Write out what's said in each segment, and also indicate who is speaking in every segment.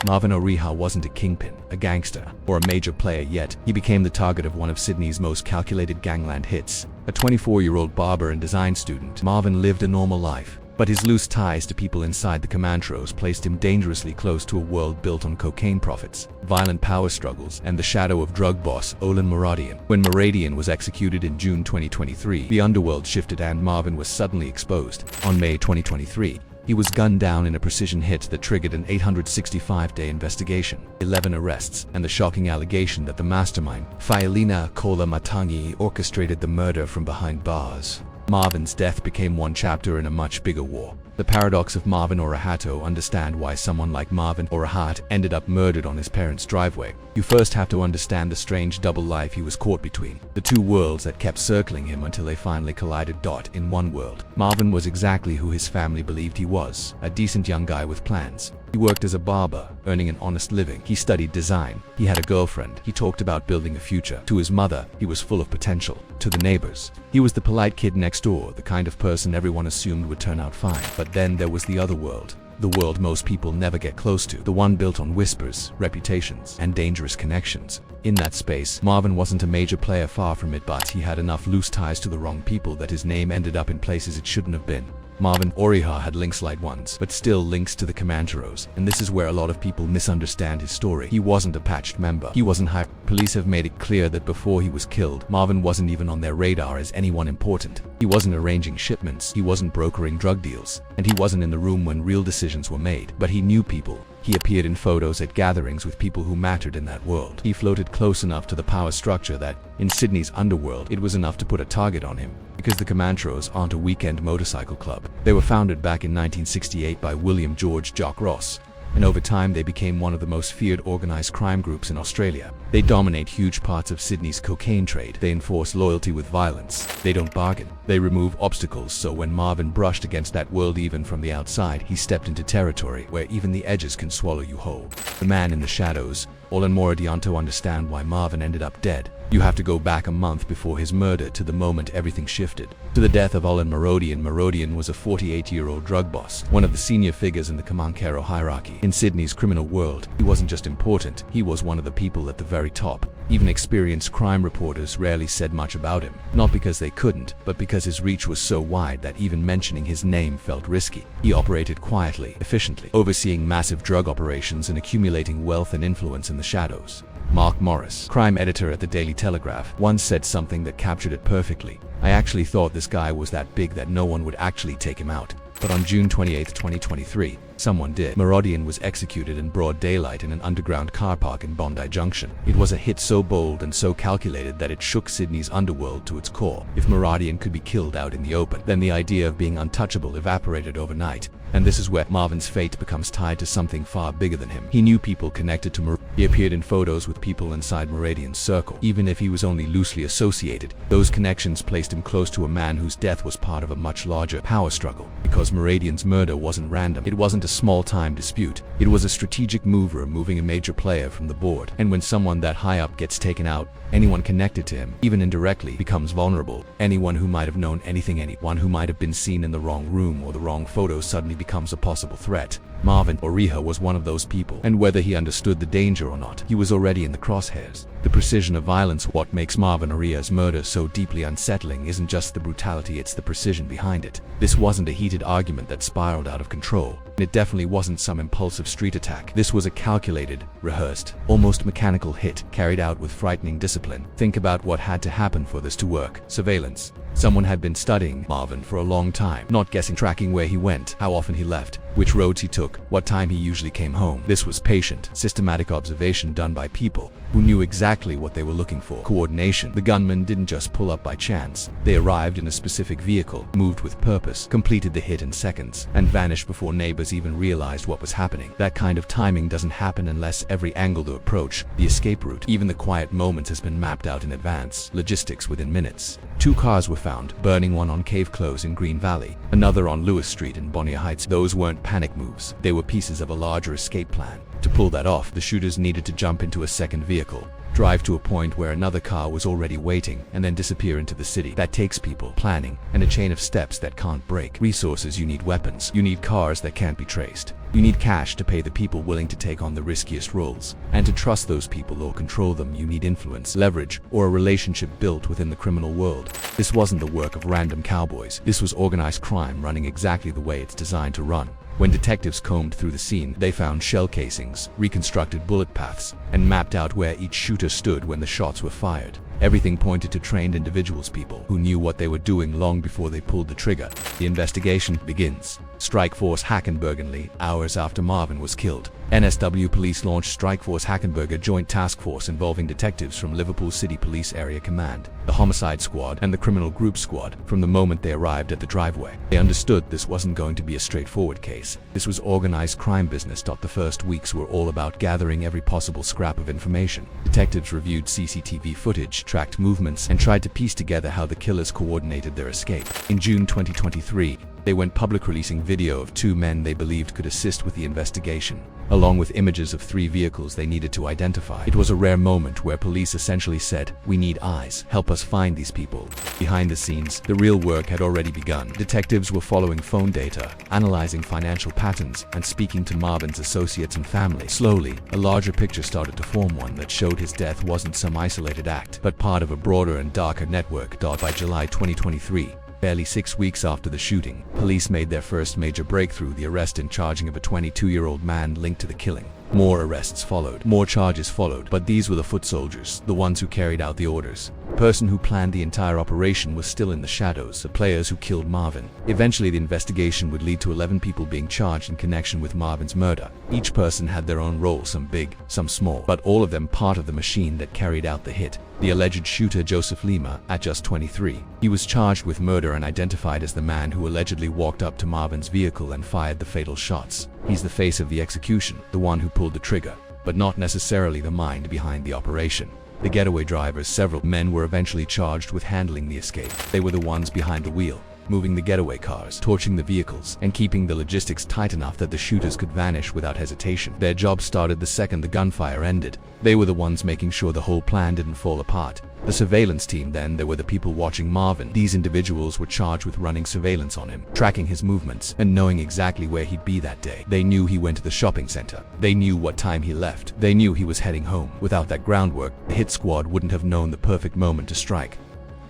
Speaker 1: Marvin Oriha wasn't a kingpin, a gangster, or a major player yet. He became the target of one of Sydney's most calculated gangland hits. A 24-year-old barber and design student, Marvin lived a normal life. But his loose ties to people inside the Commandos placed him dangerously close to a world built on cocaine profits, violent power struggles, and the shadow of drug boss Olan Maradian. When Maradian was executed in June 2023, the underworld shifted and Marvin was suddenly exposed. On May 2023, he was gunned down in a precision hit that triggered an 865-day investigation, 11 arrests, and the shocking allegation that the mastermind, Failina Kola Matangi, orchestrated the murder from behind bars. Marvin's death became one chapter in a much bigger war. The paradox of Marvin Oriha. Understand why someone like Marvin Oriha ended up murdered on his parents' driveway. You first have to understand the strange double life he was caught between. The two worlds that kept circling him until they finally collided. In one world, Marvin was exactly who his family believed he was, a decent young guy with plans. He worked as a barber, earning an honest living. He studied design. He had a girlfriend. He talked about building a future. To his mother, he was full of potential. To the neighbors, he was the polite kid next door, the kind of person everyone assumed would turn out fine. But then there was the other world. The world most people never get close to. The one built on whispers, reputations, and dangerous connections. In that space, Marvin wasn't a major player, far from it, but he had enough loose ties to the wrong people that his name ended up in places it shouldn't have been. Marvin Oriha had links, light ones, but still links to the Commandos, and this is where a lot of people misunderstand his story. He wasn't a patched member. He wasn't hyped. Police have made it clear that before he was killed, Marvin wasn't even on their radar as anyone important. He wasn't arranging shipments, he wasn't brokering drug deals, and he wasn't in the room when real decisions were made. But he knew people. He appeared in photos at gatherings with people who mattered in that world. He floated close enough to the power structure that, in Sydney's underworld, it was enough to put a target on him. Because the Commandos aren't a weekend motorcycle club. They were founded back in 1968 by William George Jock Ross, and over time they became one of the most feared organized crime groups in Australia. They dominate huge parts of Sydney's cocaine trade. They enforce loyalty with violence. They don't bargain. They remove obstacles, so when Marvin brushed against that world even from the outside, he stepped into territory where even the edges can swallow you whole. The man in the shadows, Olan Maradian. To understand why Marvin ended up dead, you have to go back a month before his murder to the moment everything shifted. To the death of Olan Maradian. Maradian was a 48-year-old drug boss, one of the senior figures in the Commando hierarchy. In Sydney's criminal world, he wasn't just important, he was one of the people at the very top. Even experienced crime reporters rarely said much about him, not because they couldn't, but because his reach was so wide that even mentioning his name felt risky. He operated quietly, efficiently, overseeing massive drug operations and accumulating wealth and influence in the shadows. Mark Morris, crime editor at the Daily Telegraph, once said something that captured it perfectly. "I actually thought this guy was that big that no one would actually take him out. But on June 28, 2023, someone did." Maradian was executed in broad daylight in an underground car park in Bondi Junction. It was a hit so bold and so calculated that it shook Sydney's underworld to its core. If Maradian could be killed out in the open, then the idea of being untouchable evaporated overnight. And this is where Marvin's fate becomes tied to something far bigger than him. He knew people connected to Maradian. He appeared in photos with people inside Maradian's circle. Even if he was only loosely associated, those connections placed him close to a man whose death was part of a much larger power struggle. Because Maradian's murder wasn't random. It wasn't a small-time dispute. It was a strategic move removing a major player from the board. And when someone that high up gets taken out, anyone connected to him, even indirectly, becomes vulnerable. Anyone who might have known anything, anyone who might have been seen in the wrong room or the wrong photo suddenly becomes a possible threat. Marvin Oriha was one of those people, and whether he understood the danger or not, he was already in the crosshairs. The precision of violence. What makes Marvin Oriha's murder so deeply unsettling isn't just the brutality, it's the precision behind it. This wasn't a heated argument that spiraled out of control. It definitely wasn't some impulsive street attack. This was a calculated, rehearsed, almost mechanical hit, carried out with frightening discipline. Think about what had to happen for this to work. Surveillance. Someone had been studying Marvin for a long time, not guessing, tracking where he went, how often he left, which roads he took, what time he usually came home. This was patient, systematic observation done by people who knew exactly what they were looking for. Coordination. The gunmen didn't just pull up by chance. They arrived in a specific vehicle, moved with purpose, completed the hit in seconds, and vanished before neighbors even realized what was happening. That kind of timing doesn't happen unless every angle to approach, the escape route, even the quiet moments has been mapped out in advance. Logistics within minutes. 2 cars were found, burning, one on Cave Close in Green Valley, another on Lewis Street in Bondi Heights. Those weren't panic moves. They were pieces of a larger escape plan. To pull that off, the shooters needed to jump into a second vehicle, drive to a point where another car was already waiting, and then disappear into the city. That takes people, planning, and a chain of steps that can't break. Resources: you need weapons. You need cars that can't be traced. You need cash to pay the people willing to take on the riskiest roles. And to trust those people or control them, you need influence, leverage, or a relationship built within the criminal world. This wasn't the work of random cowboys. This was organized crime running exactly the way it's designed to run. When detectives combed through the scene, they found shell casings, reconstructed bullet paths, and mapped out where each shooter stood when the shots were fired. Everything pointed to trained individuals, people who knew what they were doing long before they pulled the trigger. The investigation begins. Strike Force Hackenbergenly, hours after Marvin was killed. NSW Police launched Strikeforce Hackenberg, a joint task force involving detectives from Liverpool City Police Area Command, the Homicide Squad, and the Criminal Group Squad. From the moment they arrived at the driveway, they understood this wasn't going to be a straightforward case. This was organized crime business. The first weeks were all about gathering every possible scrap of information. Detectives reviewed CCTV footage, tracked movements, and tried to piece together how the killers coordinated their escape. In June 2023, they went public, releasing video of 2 men they believed could assist with the investigation, along with images of 3 vehicles they needed to identify. It was a rare moment where police essentially said, "We need eyes. Help us find these people." Behind the scenes, the real work had already begun. Detectives were following phone data, analyzing financial patterns, and speaking to Marvin's associates and family. Slowly, a larger picture started to form, one that showed his death wasn't some isolated act, but part of a broader and darker network. By July 2023, barely 6 weeks after the shooting, police made their first major breakthrough: the arrest and charging of a 22-year-old man linked to the killing. More arrests followed, more charges followed, but these were the foot soldiers, the ones who carried out the orders. The person who planned the entire operation was still in the shadows, the players who killed Marvin. Eventually, the investigation would lead to 11 people being charged in connection with Marvin's murder. Each person had their own role, some big, some small, but all of them part of the machine that carried out the hit. The alleged shooter, Joseph Lima, at just 23. He was charged with murder and identified as the man who allegedly walked up to Marvin's vehicle and fired the fatal shots. He's the face of the execution, the one who pulled the trigger, but not necessarily the mind behind the operation. The getaway drivers, several men, were eventually charged with handling the escape. They were the ones behind the wheel, moving the getaway cars, torching the vehicles, and keeping the logistics tight enough that the shooters could vanish without hesitation. Their job started the second the gunfire ended. They were the ones making sure the whole plan didn't fall apart. The surveillance team, then, there were the people watching Marvin. These individuals were charged with running surveillance on him, tracking his movements, and knowing exactly where he'd be that day. They knew he went to the shopping center. They knew what time he left. They knew he was heading home. Without that groundwork, the hit squad wouldn't have known the perfect moment to strike.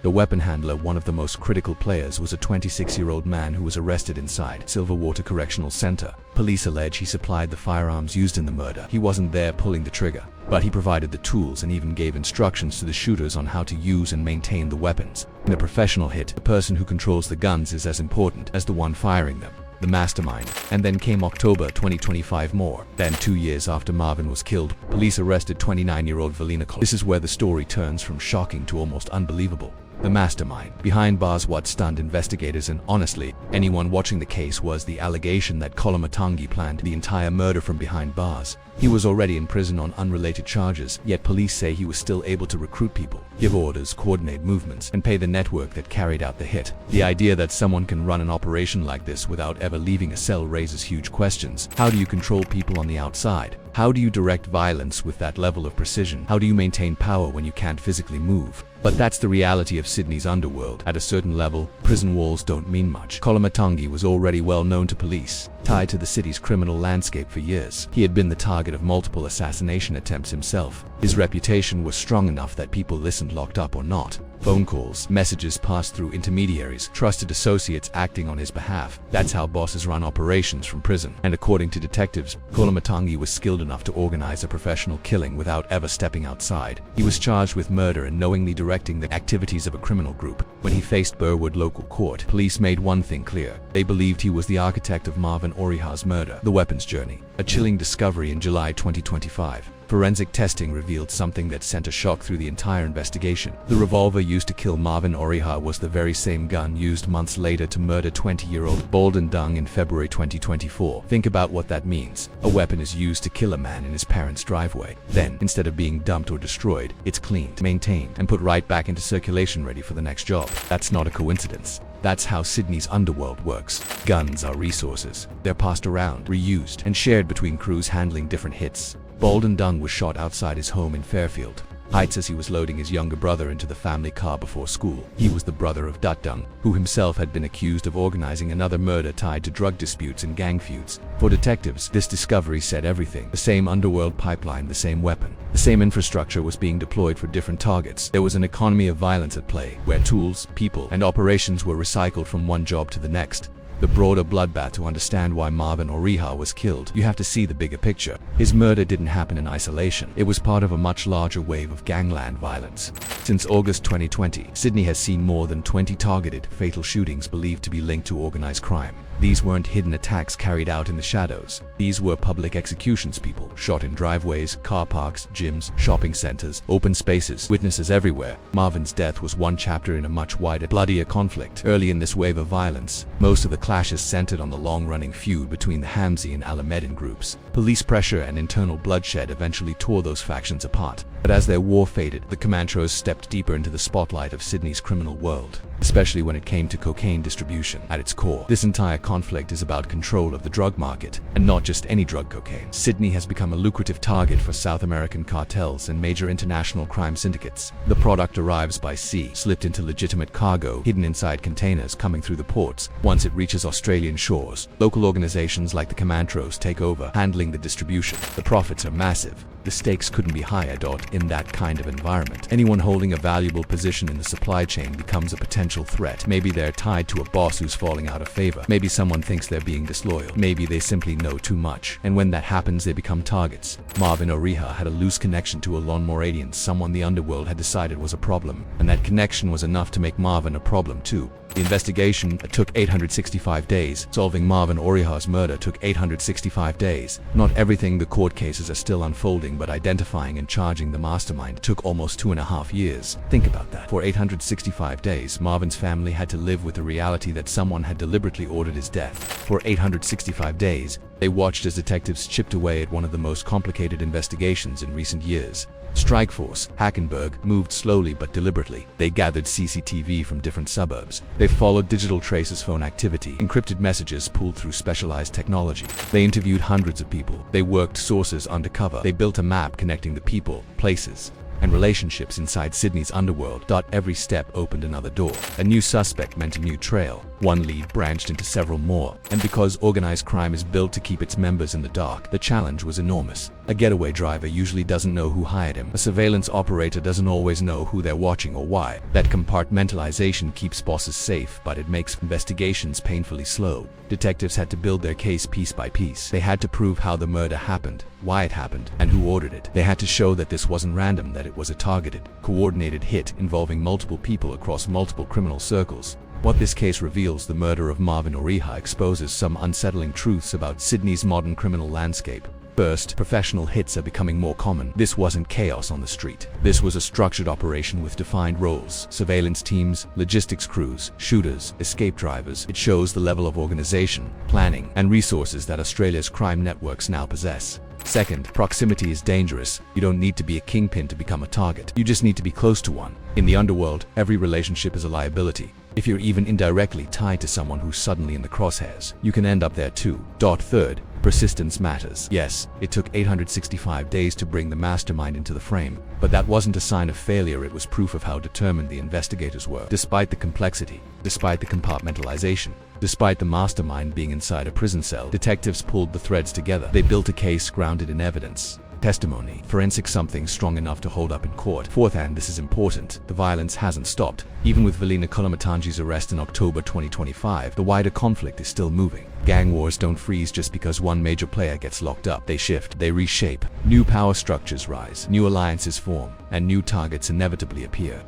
Speaker 1: The weapon handler, one of the most critical players, was a 26-year-old man who was arrested inside Silverwater Correctional Center. Police allege he supplied the firearms used in the murder. He wasn't there pulling the trigger, but he provided the tools and even gave instructions to the shooters on how to use and maintain the weapons. In a professional hit, the person who controls the guns is as important as the one firing them. The mastermind. And then came October 2025. More than 2 years after Marvin was killed, police arrested 29-year-old Valina. This is where the story turns from shocking to almost unbelievable. The mastermind behind bars. What stunned investigators and, honestly, anyone watching the case was the allegation that Kolomatangi planned the entire murder from behind bars. He was already in prison on unrelated charges, yet police say he was still able to recruit people, give orders, coordinate movements, and pay the network that carried out the hit. The idea that someone can run an operation like this without ever leaving a cell raises huge questions. How do you control people on the outside? How do you direct violence with that level of precision? How do you maintain power when you can't physically move? But that's the reality of Sydney's underworld. At a certain level, prison walls don't mean much. Kolomatangi was already well known to police, tied to the city's criminal landscape for years. He had been the target of multiple assassination attempts himself. His reputation was strong enough that people listened, locked up or not. Phone calls, messages passed through intermediaries, trusted associates acting on his behalf. That's how bosses run operations from prison. And according to detectives, Kolomatangi was skilled enough to organize a professional killing without ever stepping outside. He was charged with murder and knowingly directing the activities of a criminal group. When he faced Burwood local court, police made one thing clear. They believed he was the architect of Marvin Oriha's murder. The weapons journey. A chilling discovery in July 2025. Forensic testing revealed something that sent a shock through the entire investigation. The revolver used to kill Marvin Oriha was the very same gun used months later to murder 20-year-old Bolden Dung in February 2024. Think about what that means. A weapon is used to kill a man in his parents' driveway. Then, instead of being dumped or destroyed, it's cleaned, maintained, and put right back into circulation, ready for the next job. That's not a coincidence. That's how Sydney's underworld works. Guns are resources. They're passed around, reused, and shared between crews handling different hits. Bolden Dung was shot outside his home in Fairfield. Height says he was loading his younger brother into the family car before school. He was the brother of Dutdung, who himself had been accused of organizing another murder tied to drug disputes and gang feuds. For detectives, this discovery said everything. The same underworld pipeline, the same weapon, the same infrastructure was being deployed for different targets. There was an economy of violence at play, where tools, people, and operations were recycled from one job to the next. The broader bloodbath. To understand why Marvin Oriha was killed, you have to see the bigger picture. His murder didn't happen in isolation. It was part of a much larger wave of gangland violence. Since August 2020, Sydney has seen more than 20 targeted, fatal shootings believed to be linked to organized crime. These weren't hidden attacks carried out in the shadows. These were public executions, people shot in driveways, car parks, gyms, shopping centers, open spaces, witnesses everywhere. Marvin's death was one chapter in a much wider, bloodier conflict. Early in this wave of violence, most of the clashes centered on the long-running feud between the Hamzi and Alameddin groups. Police pressure and internal bloodshed eventually tore those factions apart. But as their war faded, the Comanches stepped deeper into the spotlight of Sydney's criminal world, especially when it came to cocaine distribution. At its core, this entire conflict is about control of the drug market, and not just any drug. Cocaine. Sydney has become a lucrative target for South American cartels and major international crime syndicates. The product arrives by sea, slipped into legitimate cargo, hidden inside containers coming through the ports. Once it reaches Australian shores, local organizations like the Comanches take over, handling the distribution. The profits are massive. The stakes couldn't be higher. In that kind of environment, anyone holding a valuable position in the supply chain becomes a potential threat. Maybe they're tied to a boss who's falling out of favor. Maybe someone thinks they're being disloyal. Maybe they simply know too much. And when that happens, they become targets. Marvin Oriha had a loose connection to a lone Moradian, someone the underworld had decided was a problem. And that connection was enough to make Marvin a problem too. The investigation took 865 days. Solving Marvin Oriha's murder took 865 days. Not everything. The court cases are still unfolding, but identifying and charging the mastermind took almost 2.5 years. Think about that. For 865 days, Marvin's family had to live with the reality that someone had deliberately ordered his death. For 865 days, they watched as detectives chipped away at one of the most complicated investigations in recent years. Strikeforce, Hackenberg, moved slowly but deliberately. They gathered CCTV from different suburbs. They followed digital traces, phone activity, encrypted messages pulled through specialized technology. They interviewed hundreds of people. They worked sources undercover. They built a map connecting the people, places, and relationships inside Sydney's underworld. Every step opened another door. A new suspect meant a new trail. One lead branched into several more. And because organized crime is built to keep its members in the dark, the challenge was enormous. A getaway driver usually doesn't know who hired him. A surveillance operator doesn't always know who they're watching or why. That compartmentalization keeps bosses safe, but it makes investigations painfully slow. Detectives had to build their case piece by piece. They had to prove how the murder happened, why it happened, and who ordered it. They had to show that this wasn't random, that it was a targeted, coordinated hit involving multiple people across multiple criminal circles. What this case reveals, the murder of Marvin Oriha, exposes some unsettling truths about Sydney's modern criminal landscape. First, professional hits are becoming more common. This wasn't chaos on the street. This was a structured operation with defined roles: surveillance teams, logistics crews, shooters, escape drivers. It shows the level of organization, planning, and resources that Australia's crime networks now possess. Second, proximity is dangerous. You don't need to be a kingpin to become a target. You just need to be close to one. In the underworld, every relationship is a liability. If you're even indirectly tied to someone who's suddenly in the crosshairs, you can end up there too. Third, persistence matters. Yes, it took 865 days to bring the mastermind into the frame, but that wasn't a sign of failure. It was proof of how determined the investigators were. Despite the complexity, despite the compartmentalization, despite the mastermind being inside a prison cell, detectives pulled the threads together. They built a case grounded in evidence, testimony, forensic, something strong enough to hold up in court. Fourth, and this is important, the violence hasn't stopped. Even with Velina Kolomatanji's arrest in October 2025, the wider conflict is still moving. Gang wars don't freeze just because one major player gets locked up. They shift, they reshape. New power structures rise, new alliances form, and new targets inevitably appear.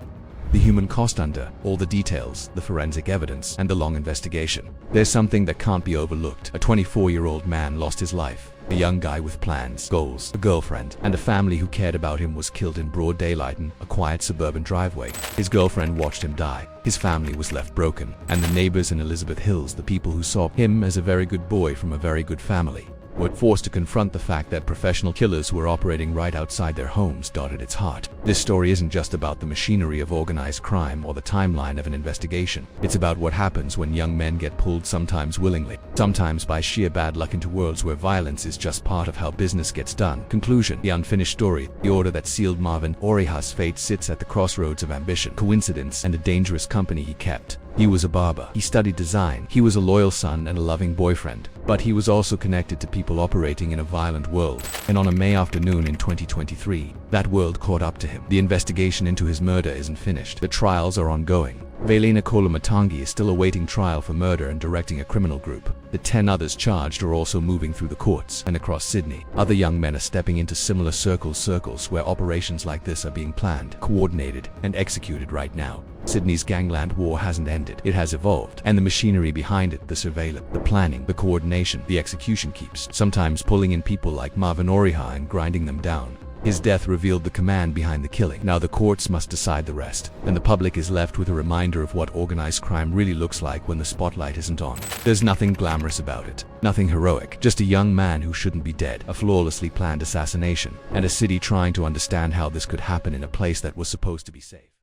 Speaker 1: The human cost under all the details, the forensic evidence, and the long investigation. There's something that can't be overlooked. A 24-year-old man lost his life. A young guy with plans, goals, a girlfriend, and a family who cared about him was killed in broad daylight in a quiet suburban driveway. His girlfriend watched him die. His family was left broken. And the neighbors in Elizabeth Hills, the people who saw him as a very good boy from a very good family, were forced to confront the fact that professional killers were operating right outside their homes at its heart. This story isn't just about the machinery of organized crime or the timeline of an investigation. It's about what happens when young men get pulled, sometimes willingly, sometimes by sheer bad luck, into worlds where violence is just part of how business gets done. Conclusion: the unfinished story, the order that sealed Marvin Oriha's fate, sits at the crossroads of ambition, coincidence, and a dangerous company he kept. He was a barber. He studied design. He was a loyal son and a loving boyfriend. But he was also connected to people operating in a violent world. And on a May afternoon in 2023, that world caught up to him. The investigation into his murder isn't finished. The trials are ongoing. Velena Kolomatangi is still awaiting trial for murder and directing a criminal group. The 10 others charged are also moving through the courts. And across Sydney, other young men are stepping into similar circles where operations like this are being planned, coordinated, and executed right now. Sydney's gangland war hasn't ended. It has evolved, and the machinery behind it, the surveillance, the planning, the coordination, the execution, keeps sometimes pulling in people like Marvin Oriha and grinding them down. His death revealed the command behind the killing. Now the courts must decide the rest, and the public is left with a reminder of what organized crime really looks like when the spotlight isn't on. There's nothing glamorous about it, nothing heroic, just a young man who shouldn't be dead, a flawlessly planned assassination, and a city trying to understand how this could happen in a place that was supposed to be safe.